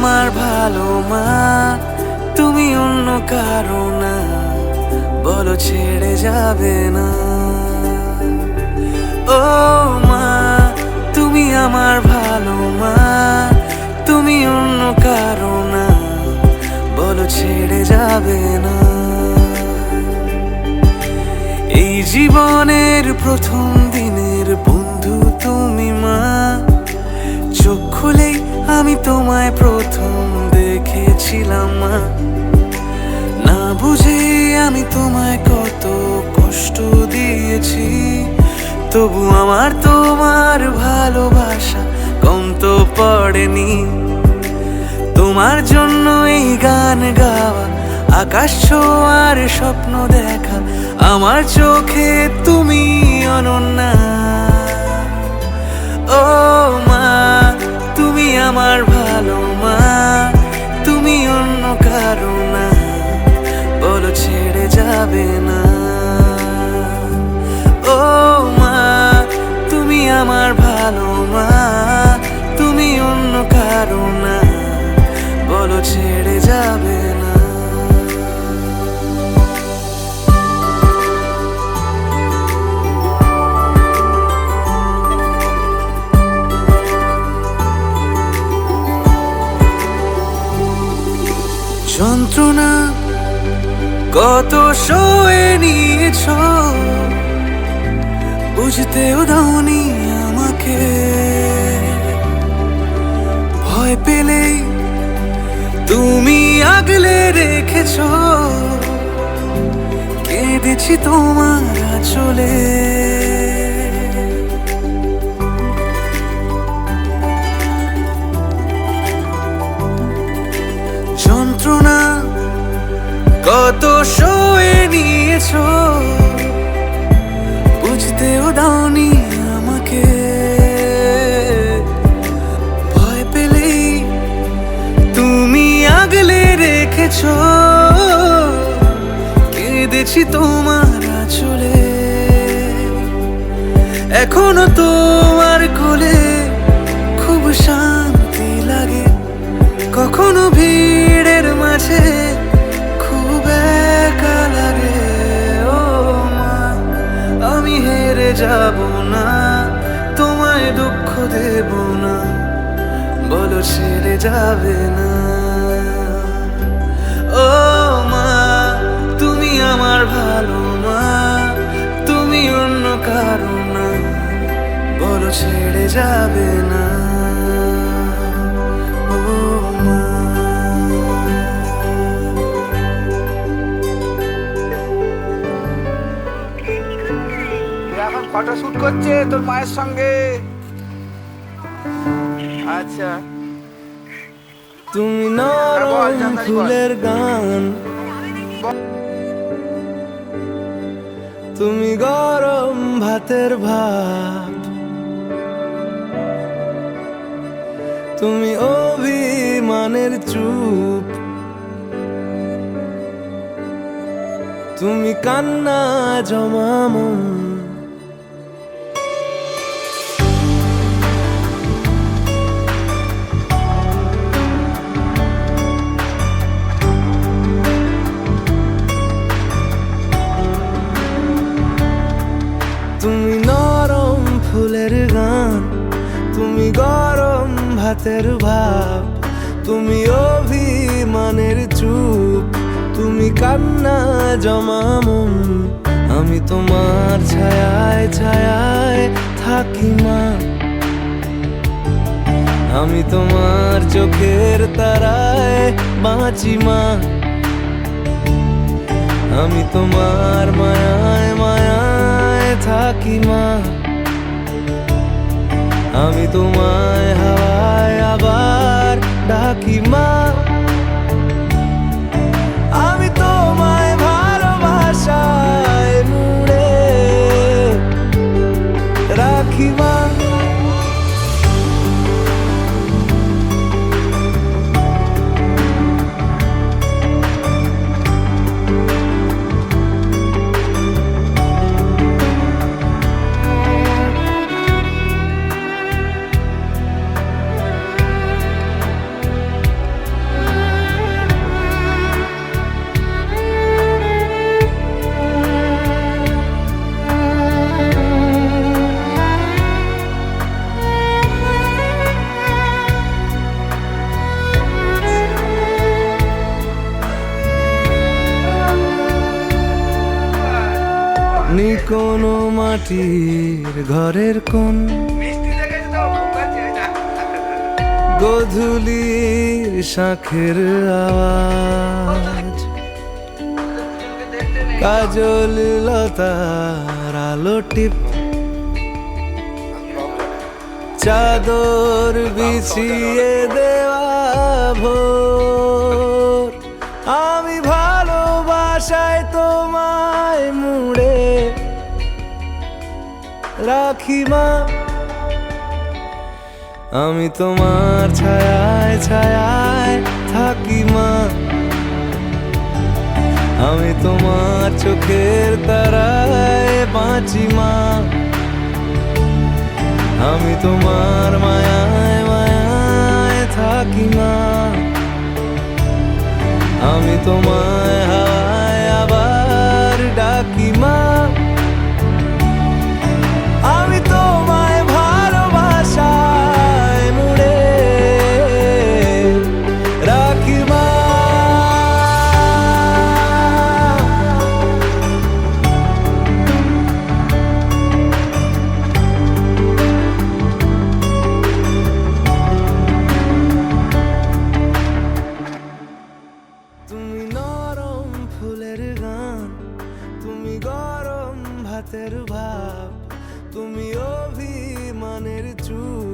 আমার ভালো মা, তুমি অন্য কারো না, বলো ছেড়ে যাবে না। ও মা, তুমি আমার ভালো মা, তুমি অন্য কারো না, বলো ছেড়ে যাবে না। এই জীবনের প্রথম দিনের বন্ধু তুমি মা, চোখ খুলেই আমি তোমায় প্রথম দেখেছিলাম মা। না বুঝে আমি তোমায় কত কষ্ট দিয়েছি, তবু আমার তোমার ভালোবাসা কম তো পড়েনি। তোমার জন্য এই গান গাওয়া, আকাশ ছোঁয়ার স্বপ্ন দেখা, আমার চোখে তুমি অনন্যা। ও মা, তুমি আমার ভালো মা, তুমি অন্য কারো না, বলো ছেড়ে যাবে না। ও মা, তুমি আমার ভালো মা, তুমি অন্য কারো না, বলো ছেড়ে যাবে না। যন্ত্রণা কত সয়ে নিয়েছ, বুঝতেও দাওনি আমাকে। ভয় পেলে তুমি আগলে রেখেছ, কেঁদেছি তোমার আঁচলে। যন্ত্রণা কত সয়ে নিয়েছ, বুঝতেও দাওনি আমাকে। ভয় পেলেই তুমি আগলে রেখেছ, কেঁদেছি তোমার আঁচলে। এখনো তোমার কোলে খুব শান্তি লাগে, কখনো ভিড়ের মাঝে খুব একা লাগে। ও মা, আমি হেরে যাব না, তোমায় দুঃখ দেব না, বলো ছেড়ে যাবে না। ও মা, তুমি আমার ভালো মা, তুমি অন্য কারো না, বলো ছেড়ে যাবে না। ও মা, এখন ফটো শুট করছে তোর মায়ের সঙ্গে। আচ্ছা, তুমি নরম ফুলের গান, তুমি গরম ভাতের ভাত, তুমি অভিমানের চুপ, তুমি কান্না জমা মন। তুমি নরম ফুলের গান, তুমি গরম ভাতের ভাব, তুমি অভিমানের চুপ, তুমি কান্না জমা মন। আমি তোমার ছায়ায় ছায়ায় থাকি মা, আমি তোমার চোখের তারায় বাঁচি মা, আমি তোমার মায়ায় মায়ায় থাকি মা, আমি তোমায় হাওয়ায় আবার ডাকি মা। আমি তোমায় ভালোবাসায় মুড়ে রাখি মা। কোনো মাটির ঘরের কোন মিষ্টি দেখেছে তো খুব কাছে গধূলির শাঁখের আওয়াজ কাজল লতার আলো টিপ চাদর বিছিয়ে দেওয়া ভোর আমি ভালোবাসায় তোমায় মুড়ে রাখি মা আমি তোমার ছায়ায় ছায়ায় থাকি মা আমি তোমার চোখের তারায় বাঁচি মা আমি তোমার মায়ায় মায়ায় থাকি মা আমি তোমায় হাওয়ায় আবার ডাকি মা আমি তোমায় ভালোবাসায় মুড়ে রাখি মা তুমি নরম ফুলের গান তুমি গরম ভাতের ভাব তুমি অভিমানের চুপ